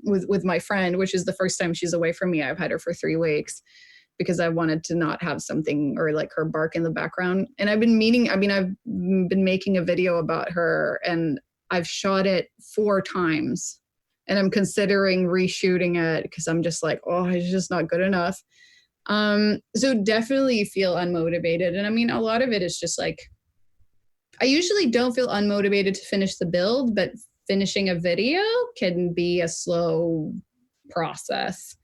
with my friend, which is the first time she's away from me. I've had her for 3 weeks. because I wanted to not have something or like her bark in the background. And I've been making a video about her, and I've shot it 4 times, and I'm considering reshooting it because I'm just like, oh, it's just not good enough. So definitely feel unmotivated. And I mean, a lot of it is just like, I usually don't feel unmotivated to finish the build, but finishing a video can be a slow process.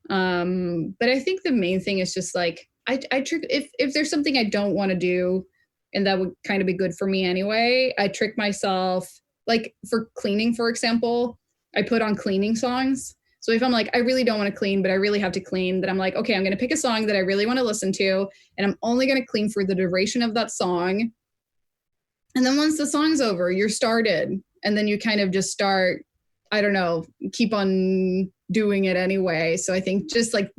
But I think the main thing is just like, if there's something I don't want to do, and that would kind of be good for me anyway, I trick myself. Like for cleaning, for example, I put on cleaning songs. So if I'm like, I really don't want to clean, but I really have to clean, then I'm like, okay, I'm going to pick a song that I really want to listen to, and I'm only going to clean for the duration of that song. And then once the song's over, you're started. And then you kind of just start, I don't know, keep on doing it anyway. So I think just like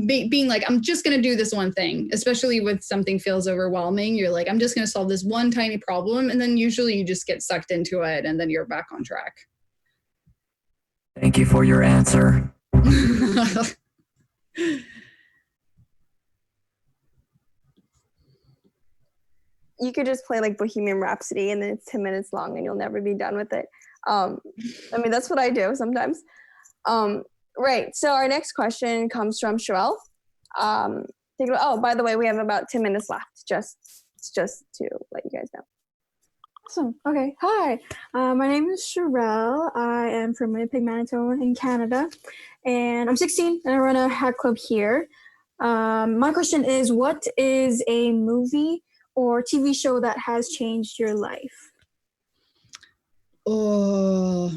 being like, I'm just going to do this one thing, especially with something feels overwhelming. You're like, I'm just going to solve this one tiny problem. And then usually you just get sucked into it, and then you're back on track. Thank you for your answer. You could just play like Bohemian Rhapsody and then it's 10 minutes long and you'll never be done with it. I mean, that's what I do sometimes. Right. So our next question comes from Sherelle. Oh, by the way, we have about 10 minutes left, just to let you guys know. Awesome. Okay. Hi. My name is Sherelle. I am from Winnipeg, Manitoba in Canada. And I'm 16 and I run a hack club here. My question is, what is a movie or TV show that has changed your life? Oh,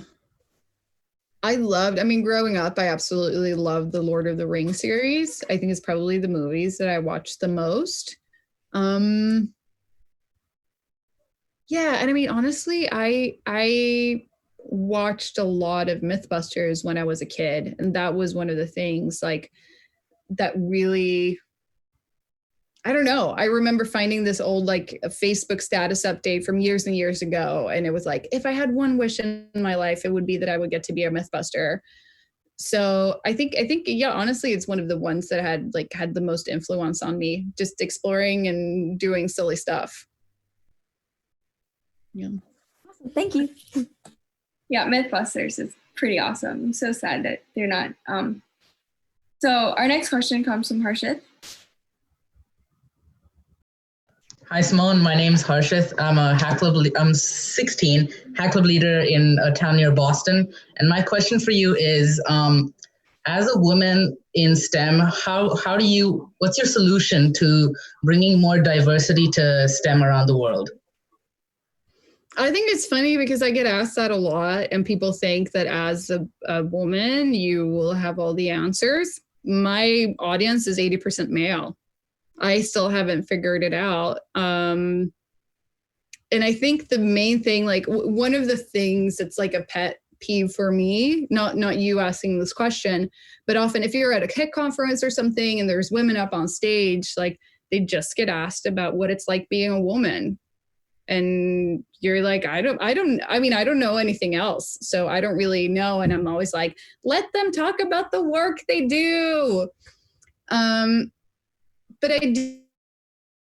growing up, I absolutely loved the Lord of the Rings series. I think it's probably the movies that I watched the most. Yeah, and I mean, honestly, I watched a lot of Mythbusters when I was a kid, and that was one of the things like that really, I don't know. I remember finding this old like a Facebook status update from years and years ago, and it was like, if I had one wish in my life, it would be that I would get to be a Mythbuster. So I think yeah, honestly, it's one of the ones that had the most influence on me, just exploring and doing silly stuff. Yeah. Awesome. Thank you. Yeah, Mythbusters is pretty awesome. I'm so sad that they're not. So our next question comes from Harshit. Hi, Simone. My name is Harshit. I'm 16, hack club leader in a town near Boston. And my question for you is, as a woman in STEM, what's your solution to bringing more diversity to STEM around the world? I think it's funny because I get asked that a lot, and people think that as a woman, you will have all the answers. My audience is 80% male. I still haven't figured it out. And I think the main thing, like one of the things that's like a pet peeve for me, not you asking this question, but often if you're at a HIT conference or something and there's women up on stage, like they just get asked about what it's like being a woman. And you're like, I don't know anything else. So I don't really know. And I'm always like, let them talk about the work they do. But I was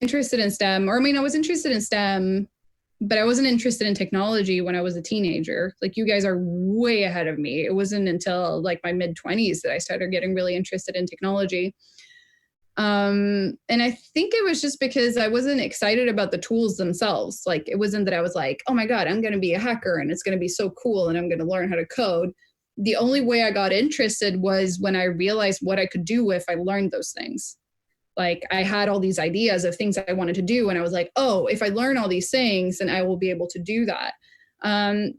interested in STEM, I was interested in STEM, but I wasn't interested in technology when I was a teenager. Like you guys are way ahead of me. It wasn't until like my mid-20s that I started getting really interested in technology. And I think it was just because I wasn't excited about the tools themselves. Like it wasn't that I was like, oh my God, I'm going to be a hacker and it's going to be so cool and I'm going to learn how to code. The only way I got interested was when I realized what I could do if I learned those things. Like I had all these ideas of things I wanted to do. And I was like, oh, if I learn all these things, then I will be able to do that.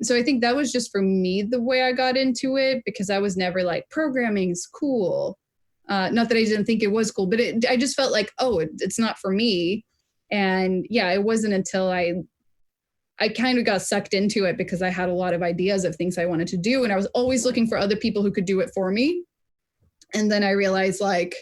So I think that was just for me, the way I got into it, because I was never like programming is cool. Not that I didn't think it was cool, but I just felt like, oh, it's not for me. And yeah, it wasn't until I kind of got sucked into it because I had a lot of ideas of things I wanted to do. And I was always looking for other people who could do it for me. And then I realized like,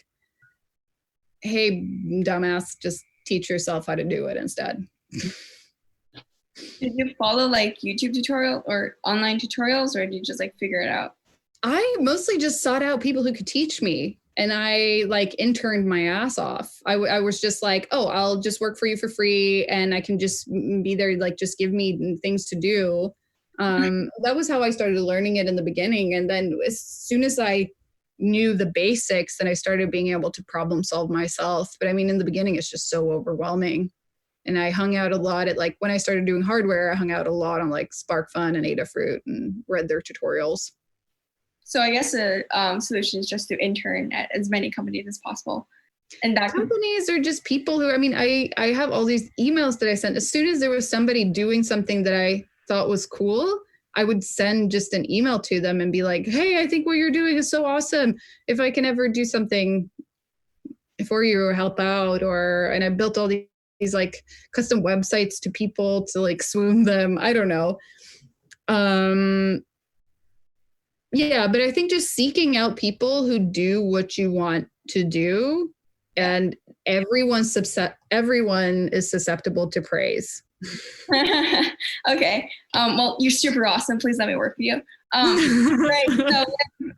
hey, dumbass, just teach yourself how to do it instead. Did you follow like YouTube tutorial or online tutorials, or did you just like figure it out? I mostly just sought out people who could teach me. And I like interned my ass off. I was just like, oh, I'll just work for you for free and I can just be there, like just give me things to do. That was how I started learning it in the beginning. And then as soon as I knew the basics, then I started being able to problem solve myself. But I mean, in the beginning, it's just so overwhelming. And I hung out a lot at like, when I started doing hardware, I hung out a lot on like SparkFun and Adafruit and read their tutorials. So I guess a solution is just to intern at as many companies as possible. And that companies are just people who, I mean, I have all these emails that I sent. As soon as there was somebody doing something that I thought was cool, I would send just an email to them and be like, hey, I think what you're doing is so awesome. If I can ever do something for you or help out, and I built all these like custom websites to people to like swoon them. I don't know. Yeah, but I think just seeking out people who do what you want to do, and everyone is susceptible to praise. Okay. Well, you're super awesome. Please let me work for you. Right. So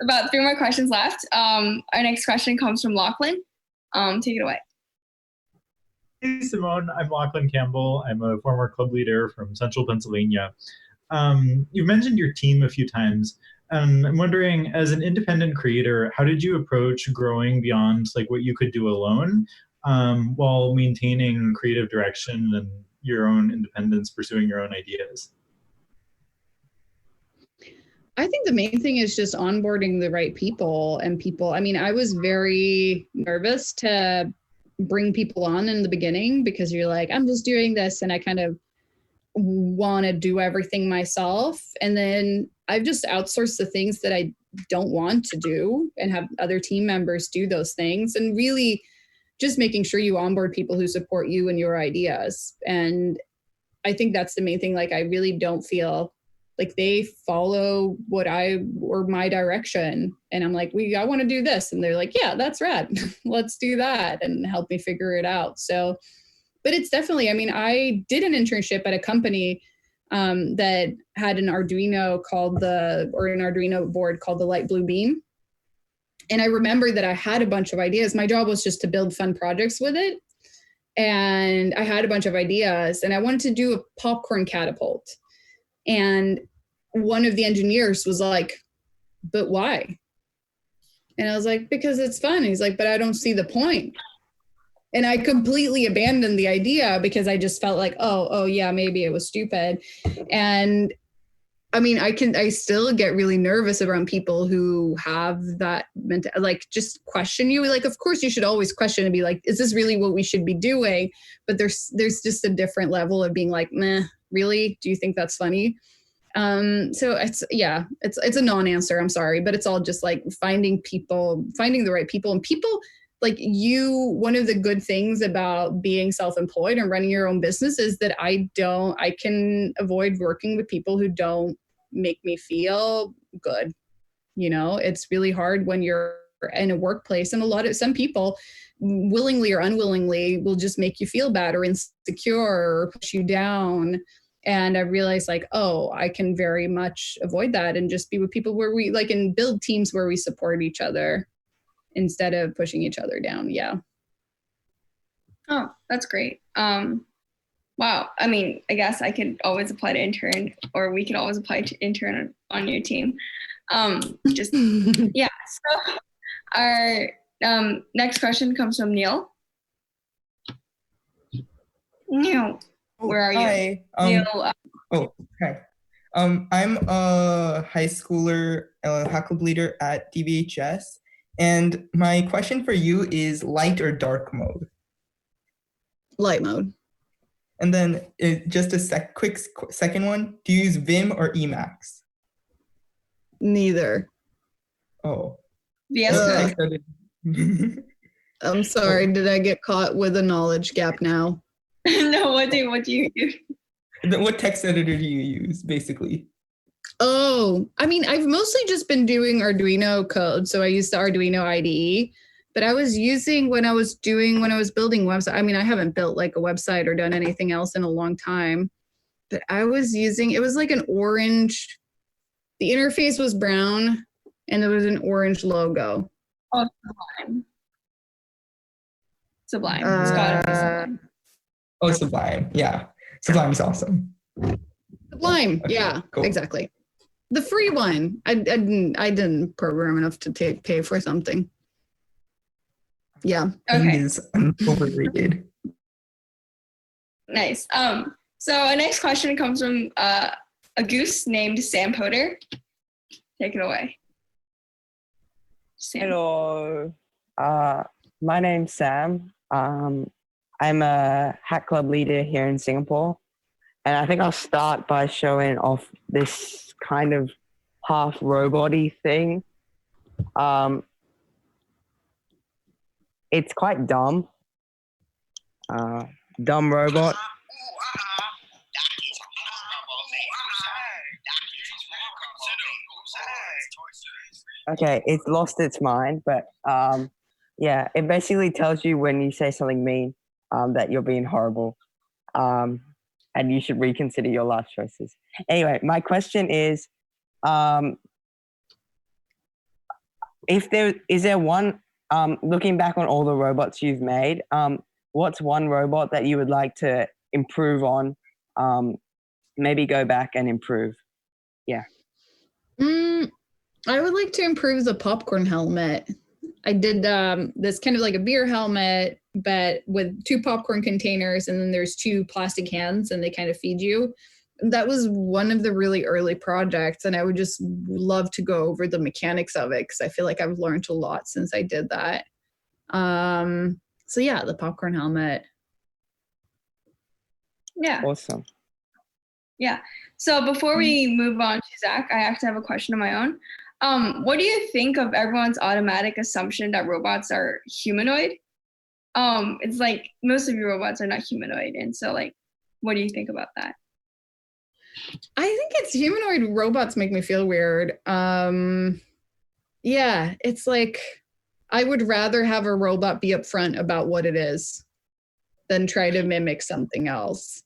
about 3 more questions left. Our next question comes from Lachlan. Take it away. Hey, Simone. I'm Lachlan Campbell. I'm a former club leader from Central Pennsylvania. You've mentioned your team a few times. I'm wondering, as an independent creator, how did you approach growing beyond like what you could do alone, while maintaining creative direction and your own independence, pursuing your own ideas? I think the main thing is just onboarding the right people and people. I mean, I was very nervous to bring people on in the beginning because you're like, I'm just doing this and I kind of want to do everything myself. And then I've just outsourced the things that I don't want to do and have other team members do those things, and really just making sure you onboard people who support you and your ideas. And I think that's the main thing. Like, I really don't feel like they follow or my direction. And I'm like, I want to do this. And they're like, yeah, that's rad. Let's do that, and help me figure it out. So, but it's definitely, I mean, I did an internship at a company that had an Arduino an Arduino board called the Light Blue Beam. And I remember that I had a bunch of ideas. My job was just to build fun projects with it. And I had a bunch of ideas, and I wanted to do a popcorn catapult. And one of the engineers was like, but why? And I was like, because it's fun. He's like, but I don't see the point. And I completely abandoned the idea because I just felt like, oh yeah, maybe it was stupid. And I mean, I still get really nervous around people who have that like just question you. Like, of course you should always question and be like, is this really what we should be doing? But there's just a different level of being like, meh, really? Do you think that's funny? So it's a non-answer. I'm sorry, but it's all just like finding the right people, and people like you. One of the good things about being self-employed and running your own business is that I can avoid working with people who don't make me feel good. You know, it's really hard when you're in a workplace, and some people willingly or unwillingly will just make you feel bad or insecure or push you down. And I realized like, oh, I can very much avoid that and just be with people where we like, and build teams where we support each other instead of pushing each other down. Yeah. Oh, that's great. Wow. I mean, I guess I could always apply to intern, or we could always apply to intern on your team. Yeah. So our next question comes from Neil. Neil, where are you? Hi. Neil. Hi. I'm a high schooler, hack club leader at DVHS, and my question for you is light or dark mode? Light mode. And then just a quick second one, do you use Vim or Emacs? Neither. Oh. Yes. I'm sorry. Did I get caught with a knowledge gap now? No, what do you use? What text editor do you use, basically? Oh, I mean, I've mostly just been doing Arduino code. So I used the Arduino IDE, but I was using when I was building websites. I mean, I haven't built like a website or done anything else in a long time, but I was using, it was like an orange, the interface was brown and there was an orange logo. Oh, Sublime. Sublime. It's gotta be Sublime. Oh, Sublime. Yeah. Sublime's awesome. Sublime. Yeah, exactly. The free one. I didn't program enough to pay for something. Yeah. Ping is overrated. Nice. So our next question comes from a goose named Sam Potter. Take it away. Sam. Hello. My name's Sam. I'm a hack club leader here in Singapore. And I think I'll start by showing off this kind of half robot-y thing. It's quite dumb. Dumb robot. Okay, it's lost its mind, but yeah, it basically tells you when you say something mean that you're being horrible, and you should reconsider your life choices. Anyway, my question is, is there one, looking back on all the robots you've made, what's one robot that you would like to improve on, maybe go back and improve? Yeah. I would like to improve the popcorn helmet. I did this kind of like a beer helmet, but with 2 popcorn containers, and then there's 2 plastic hands, and they kind of feed you. That was one of the really early projects, and I would just love to go over the mechanics of it because I feel like I've learned a lot since I did that. So yeah, the popcorn helmet. Yeah. Awesome. Yeah. So before we move on to Zach, I actually have a question of my own. What do you think of everyone's automatic assumption that robots are humanoid? It's like most of your robots are not humanoid. And so like, what do you think about that? I think it's humanoid robots make me feel weird. Yeah, it's like I would rather have a robot be upfront about what it is than try to mimic something else.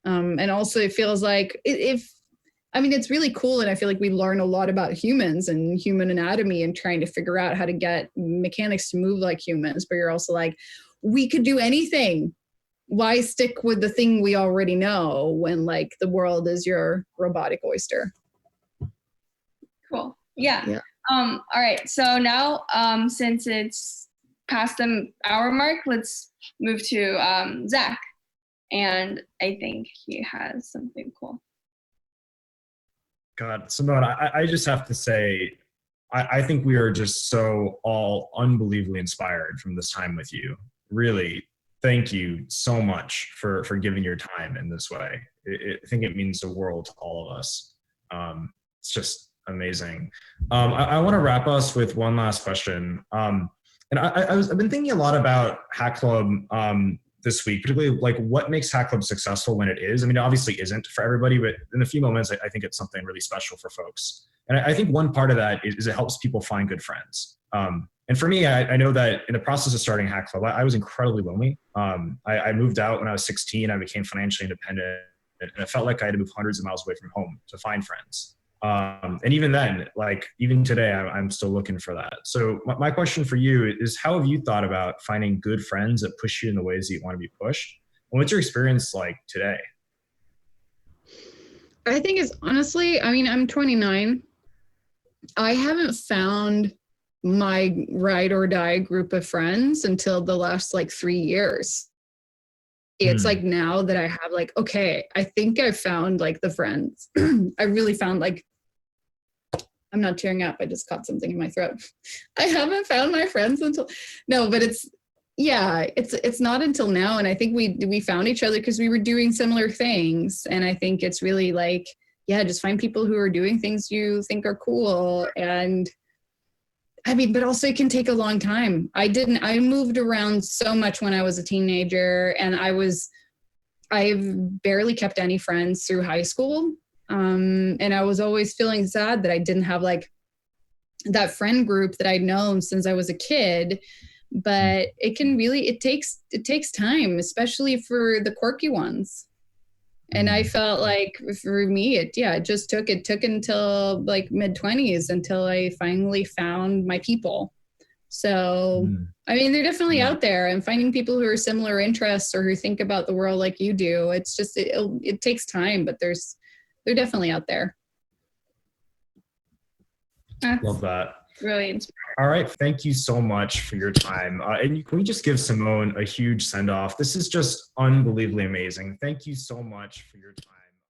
And also it feels like it's really cool, and I feel like we learn a lot about humans and human anatomy and trying to figure out how to get mechanics to move like humans, but you're also like, we could do anything. Why stick with the thing we already know when like the world is your robotic oyster? Cool. Yeah. All right. So now, since it's past the hour mark, let's move to Zach. And I think he has something cool. God, Simone, I just have to say, I think we are just so all unbelievably inspired from this time with you. Really, thank you so much for giving your time in this way. I think it means the world to all of us. It's just amazing. I want to wrap us with one last question. And I've been thinking a lot about Hack Club this week, particularly like what makes Hack Club successful when it is. I mean, it obviously isn't for everybody, but in a few moments, I think it's something really special for folks. And I think one part of that is it helps people find good friends. And for me, I know that in the process of starting Hack Club, I was incredibly lonely. I moved out when I was 16. I became financially independent, and I felt like I had to move hundreds of miles away from home to find friends. And even then, like even today, I'm still looking for that. So my question for you is, how have you thought about finding good friends that push you in the ways that you want to be pushed? And what's your experience like today? I think it's honestly, I mean, I'm 29. I haven't found my ride or die group of friends until the last like 3 years. It's like now that I have like, okay, I think I found like the friends. I really found like, I'm not tearing up. I just caught something in my throat. I haven't found my friends until, no, but it's not until now. And I think we found each other because we were doing similar things. And I think it's really like, yeah, just find people who are doing things you think are cool. And I mean, but also it can take a long time. I moved around so much when I was a teenager, and I've barely kept any friends through high school. And I was always feeling sad that I didn't have like that friend group that I'd known since I was a kid. But it takes time, especially for the quirky ones. And I felt like for me, it took until like mid-20s until I finally found my people. So, I mean, they're definitely out there, and finding people who are similar interests or who think about the world like you do. It's just, it takes time, but they're definitely out there. Love that. Really inspiring. All right. Thank you so much for your time. And can we just give Simone a huge send off? This is just unbelievably amazing. Thank you so much for your time.